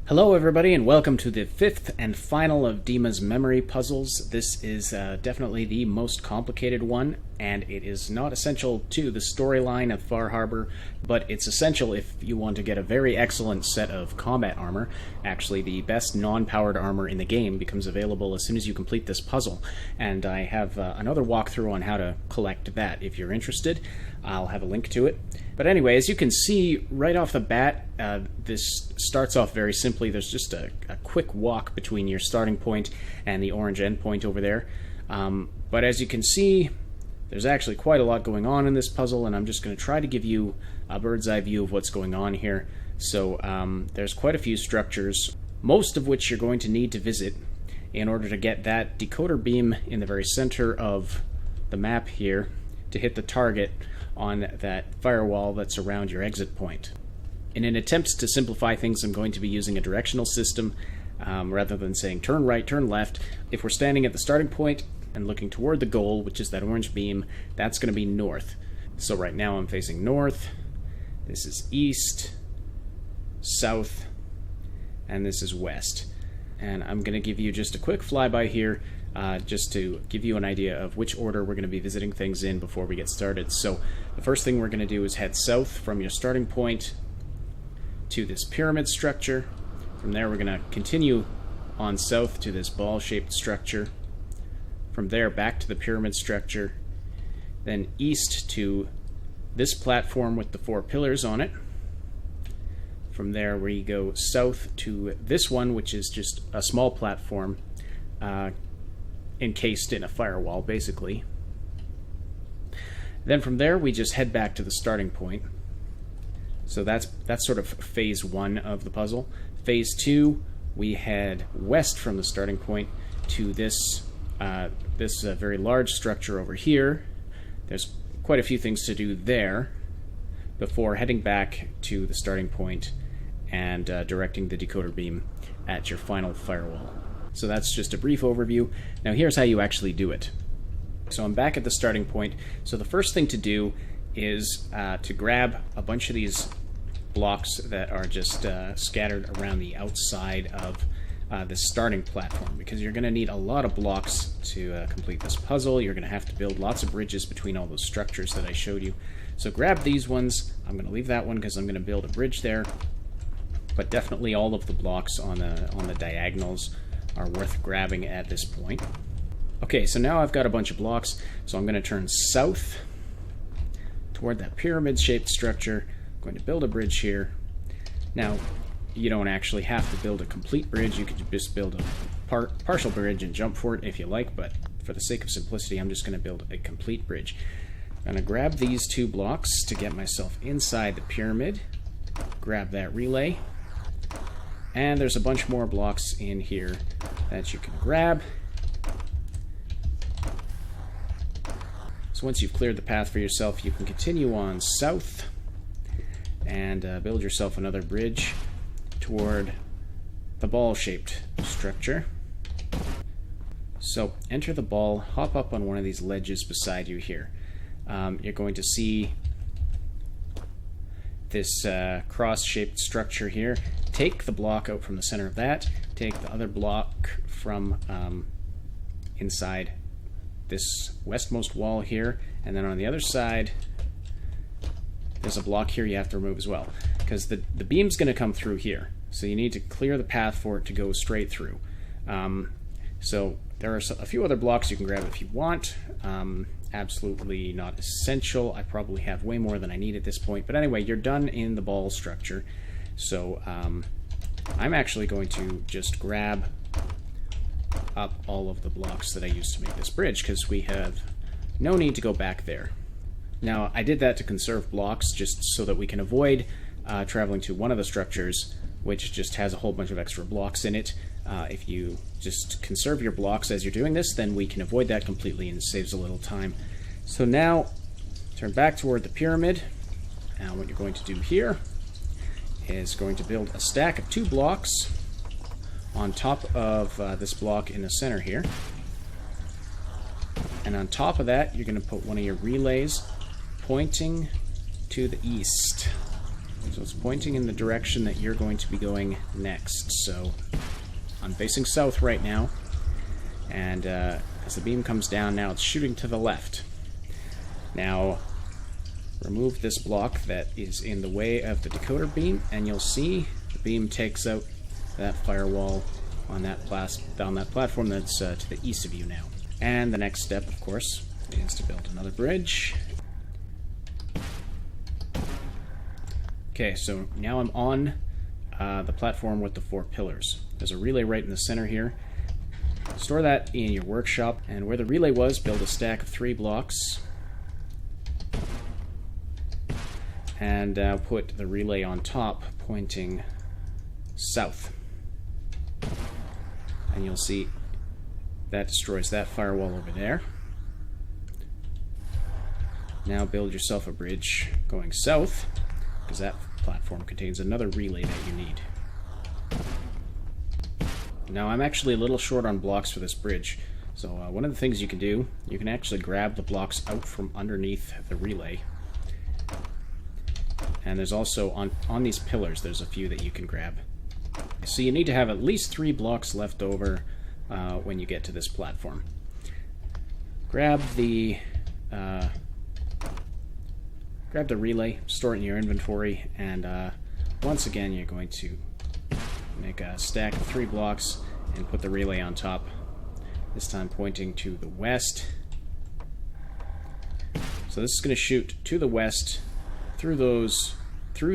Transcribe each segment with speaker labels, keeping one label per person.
Speaker 1: Hello everybody and welcome to the fifth and final of DiMA's memory puzzles. This is definitely the most complicated one, and it is not essential to the storyline of Far Harbor, but it's essential if you want to get a very excellent set of combat armor. Actually, the best non-powered armor in the game becomes available as soon as you complete this puzzle, and I have another walkthrough on how to collect that if you're interested. I'll have a link to it. But anyway, as you can see right off the bat, this starts off very simply. There's just a quick walk between your starting point and the orange endpoint over there. But as you can see, there's actually quite a lot going on in this puzzle, and I'm just going to try to give you a bird's eye view of what's going on here. So there's quite a few structures, most of which you're going to need to visit in order to get that decoder beam in the very center of the map here to hit the target on that firewall that's around your exit point. In an attempt to simplify things, I'm going to be using a directional system rather than saying turn right, turn left. If we're standing at the starting point and looking toward the goal, which is that orange beam, that's going to be north. So right now I'm facing north, this is east, south, and this is west. And I'm going to give you just a quick flyby here just to give you an idea of which order we're going to be visiting things in before we get started. So the first thing we're going to do is head south from your starting point to this pyramid structure. From there we're going to continue on south to this ball-shaped structure. From there back to the pyramid structure. Then east to this platform with the 4 pillars on it. From there we go south to this one, which is just a small platform encased in a firewall, basically. Then from there we just head back to the starting point. So that's sort of phase 1 of the puzzle. Phase 2, we head west from the starting point to this very large structure over here. There's quite a few things to do there before heading back to the starting point and directing the decoder beam at your final firewall. So that's just a brief overview. Now here's how you actually do it. So I'm back at the starting point. So the first thing to do is to grab a bunch of these blocks that are just scattered around the outside of this starting platform, because you're going to need a lot of blocks to complete this puzzle. You're going to have to build lots of bridges between all those structures that I showed you. So grab these ones. I'm going to leave that one because I'm going to build a bridge there. But definitely all of the blocks on the diagonals are worth grabbing at this point. Okay, so now I've got a bunch of blocks, so I'm going to turn south toward that pyramid-shaped structure. I'm going to build a bridge here. Now, you don't actually have to build a complete bridge. You could just build a partial bridge and jump for it if you like, but for the sake of simplicity, I'm just going to build a complete bridge. I'm going to grab these 2 blocks to get myself inside the pyramid. Grab that relay. And there's a bunch more blocks in here that you can grab. So once you've cleared the path for yourself, you can continue on south and build yourself another bridge toward the ball-shaped structure. So enter the ball, hop up on one of these ledges beside you here. You're going to see this cross-shaped structure here. Take the block out from the center of that, take the other block from inside this westmost wall here, and then on the other side there's a block here you have to remove as well, because the beam's going to come through here, so you need to clear the path for it to go straight through. So there are a few other blocks you can grab if you want. Absolutely not essential. I probably have way more than I need at this point, but anyway, you're done in the ball structure. So I'm actually going to just grab up all of the blocks that I used to make this bridge, because we have no need to go back there. Now, I did that to conserve blocks just so that we can avoid traveling to one of the structures which just has a whole bunch of extra blocks in it. If you just conserve your blocks as you're doing this, then we can avoid that completely and it saves a little time. So now, turn back toward the pyramid. Now what you're going to do here is going to build a stack of 2 blocks on top of this block in the center here. And on top of that, you're going to put one of your relays pointing to the east. So it's pointing in the direction that you're going to be going next. So I'm facing south right now, and as the beam comes down now, it's shooting to the left. Now, remove this block that is in the way of the decoder beam, and you'll see the beam takes out that firewall on that platform that's to the east of you now. And the next step, of course, is to build another bridge. Okay, so now I'm on the platform with the 4 pillars. There's a relay right in the center here. Store that in your workshop, and where the relay was, build a stack of 3 blocks. And put the relay on top, pointing south. And you'll see that destroys that firewall over there. Now build yourself a bridge going south, because that platform contains another relay that you need. Now I'm actually a little short on blocks for this bridge, so one of the things you can do, you can actually grab the blocks out from underneath the relay. And there's also, on these pillars, there's a few that you can grab. So you need to have at least 3 blocks left over when you get to this platform. Grab the relay, store it in your inventory, and once again you're going to make a stack of 3 blocks and put the relay on top, this time pointing to the west. So this is going to shoot to the west through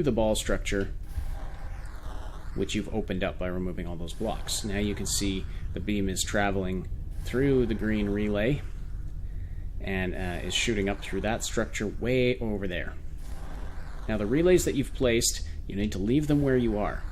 Speaker 1: the ball structure, which you've opened up by removing all those blocks. Now you can see the beam is traveling through the green relay and is shooting up through that structure way over there. Now the relays that you've placed, you need to leave them where you are,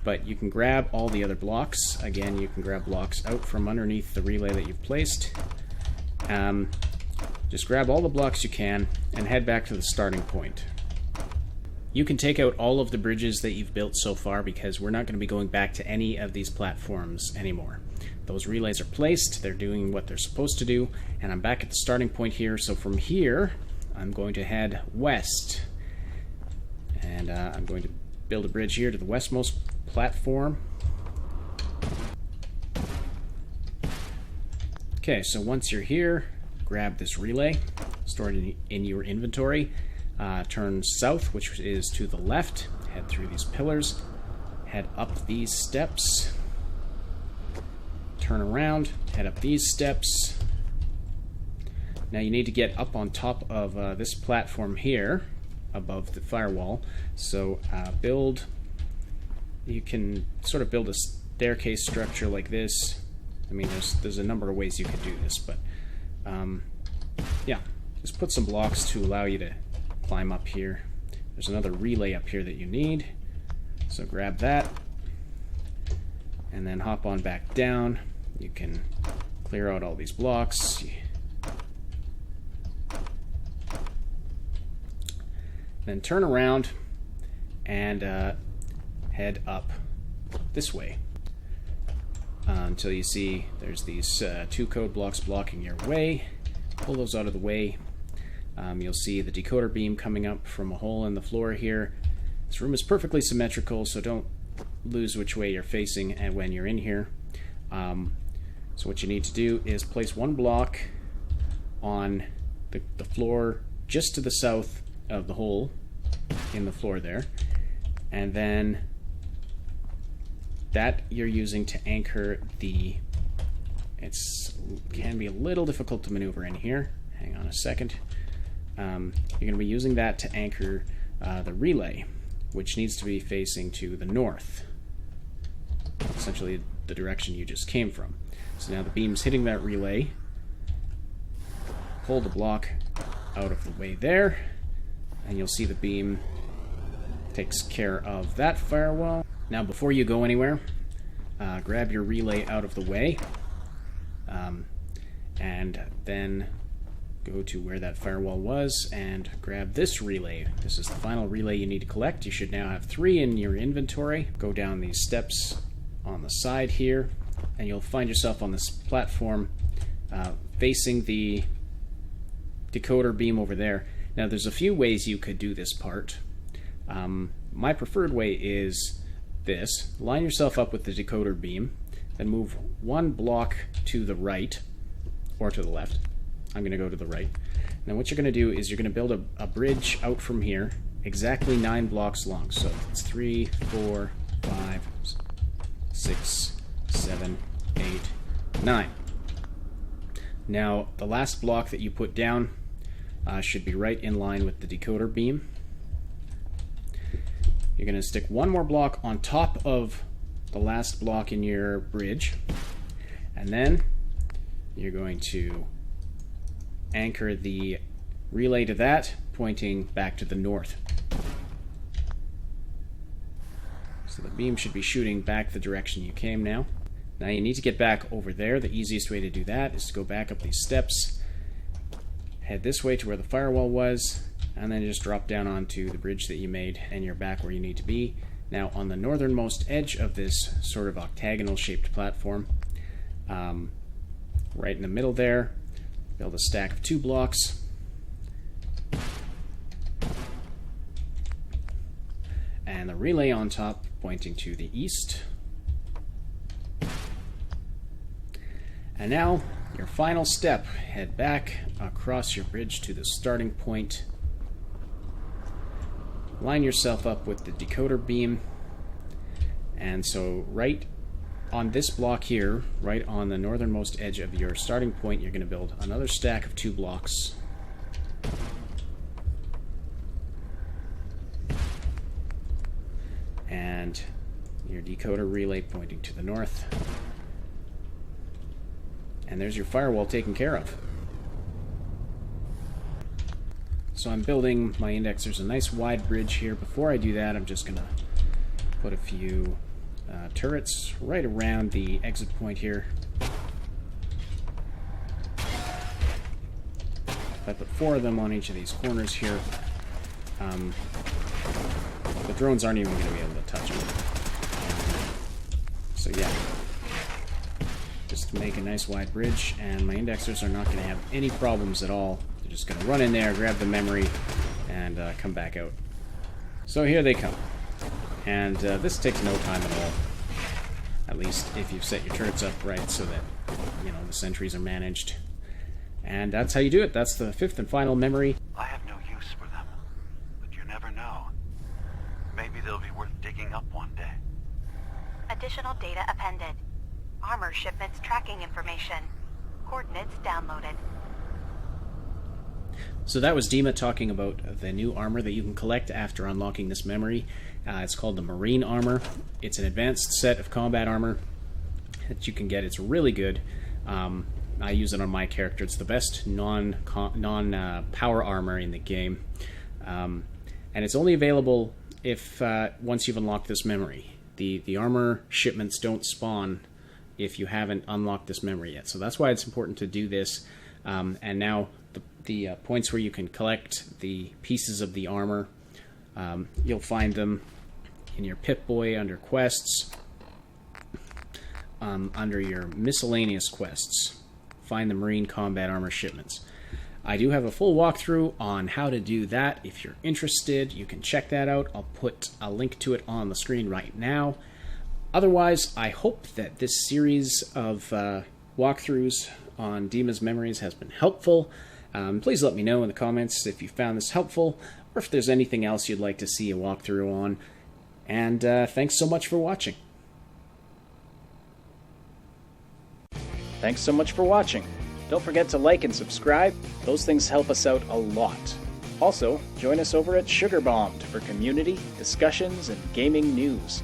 Speaker 1: but you can grab all the other blocks. Again, you can grab blocks out from underneath the relay that you've placed. Just grab all the blocks you can and head back to the starting point. You can take out all of the bridges that you've built so far, because we're not going to be going back to any of these platforms anymore. Those relays are placed, they're doing what they're supposed to do, and I'm back at the starting point here. So from here, I'm going to head west. And I'm going to build a bridge here to the westmost platform. Okay, so once you're here, grab this relay, store it in your inventory. Turn south, which is to the left, head through these pillars, head up these steps, turn around, head up these steps. Now you need to get up on top of this platform here, above the firewall. So you can sort of build a staircase structure like this. I mean, there's a number of ways you could do this, but yeah, just put some blocks to allow you to climb up here. There's another relay up here that you need, so grab that and then hop on back down. You can clear out all these blocks. Then turn around and head up this way until you see there's these 2 code blocks blocking your way. Pull those out of the way. You'll see the decoder beam coming up from a hole in the floor here. This room is perfectly symmetrical, so don't lose which way you're facing and when you're in here. So what you need to do is place 1 block on the floor just to the south of the hole in the floor there, and then that you're using to anchor the... It can be a little difficult to maneuver in here. Hang on a second. You're going to be using that to anchor the relay, which needs to be facing to the north, essentially the direction you just came from. So now the beam's hitting that relay. Pull the block out of the way there, and you'll see the beam takes care of that firewall. Now before you go anywhere, grab your relay out of the way, and then go to where that firewall was and grab this relay. This is the final relay you need to collect. You should now have 3 in your inventory. Go down these steps on the side here, and you'll find yourself on this platform facing the decoder beam over there. Now there's a few ways you could do this part. My preferred way is this. Line yourself up with the decoder beam, then move one block to the right, or to the left. I'm going to go to the right. Now what you're going to do is you're going to build a bridge out from here, exactly 9 blocks long. So it's 3, 4, 5, 6, 7, 8, 9. Now the last block that you put down should be right in line with the decoder beam. You're going to stick one more block on top of the last block in your bridge, and then you're going to anchor the relay to that, pointing back to the north. So the beam should be shooting back the direction you came now. Now you need to get back over there. The easiest way to do that is to go back up these steps, head this way to where the firewall was, and then just drop down onto the bridge that you made, and you're back where you need to be. Now on the northernmost edge of this sort of octagonal shaped platform, right in the middle there, build a stack of 2 blocks. And the relay on top pointing to the east. And now, your final step, head back across your bridge to the starting point. Line yourself up with the decoder beam. And so right on this block here, right on the northernmost edge of your starting point, you're going to build another stack of 2 blocks. And your decoder relay pointing to the north. And there's your firewall taken care of. So I'm building my index. There's a nice wide bridge here. Before I do that, I'm just going to put a few turrets right around the exit point here. If I put 4 of them on each of these corners here, the drones aren't even going to be able to touch them. So yeah, just make a nice wide bridge, and my indexers are not going to have any problems at all. They're just going to run in there, grab the memory, and come back out. So here they come. And this takes no time at all. At least if you've set your turrets up right so that, you know, the sentries are managed. And that's how you do it. That's the 5th and final memory.
Speaker 2: I have no use for them, but you never know. Maybe they'll be worth digging up one day.
Speaker 3: Additional data appended. Armor shipments tracking information. Coordinates downloaded.
Speaker 1: So that was DiMA talking about the new armor that you can collect after unlocking this memory. It's called the Marine Armor. It's an advanced set of combat armor that you can get. It's really good. I use it on my character. It's the best non-power armor in the game. And it's only available if once you've unlocked this memory. The armor shipments don't spawn if you haven't unlocked this memory yet. So that's why it's important to do this. And now the points where you can collect the pieces of the armor, you'll find them in your Pip-Boy under quests, under your miscellaneous quests. Find the Marine Combat Armor shipments. I do have a full walkthrough on how to do that. If you're interested, you can check that out. I'll put a link to it on the screen right now. Otherwise, I hope that this series of walkthroughs on DiMA's memories has been helpful. Please let me know in the comments if you found this helpful, or if there's anything else you'd like to see a walkthrough on. And thanks so much for watching. Thanks so much for watching. Don't forget to like and subscribe. Those things help us out a lot. Also, join us over at Sugar Bombed for community, discussions, and gaming news.